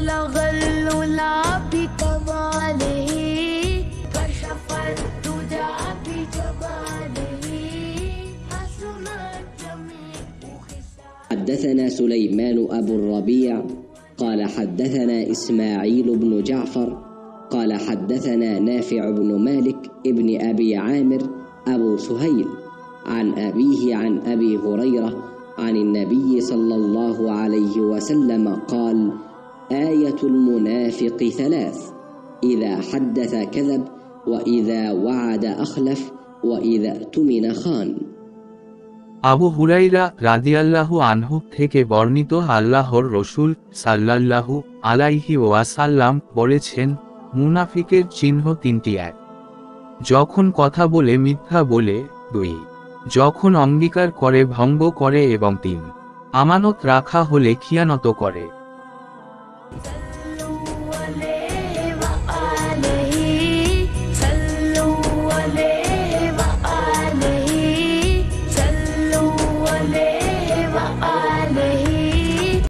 بلغ العلا بكماله كشف الدجى بجماله حسنت جميع خصاله. حدثنا سليمان أبو الربيع قال حدثنا إسماعيل بن جعفر قال حدثنا نافع بن مالك ابن أبي عامر أبو سهيل عن أبيه عن أبي هريرة عن النبي صلى الله عليه وسلم قال: آية المنافق ثلاث: إذا حدث كذب، وإذا وعد أخلف، وإذا اؤتمن خان। আবু হুরাইরা রাদিয়াল্লাহু আনহু থেকে বর্ণিত, আল্লাহর রসূল সাল্লাল্লাহু আলাইহি ওয়াসাল্লাম বলেছেন, মুনাফিকের চিহ্ন তিনটি: এক, যখন কথা বলে মিথ্যা বলে; দুই, যখন অঙ্গীকার করে ভঙ্গ করে; এবং তিন, আমানত রাখা হলে খিয়ানত করে। صلوا عليه وآله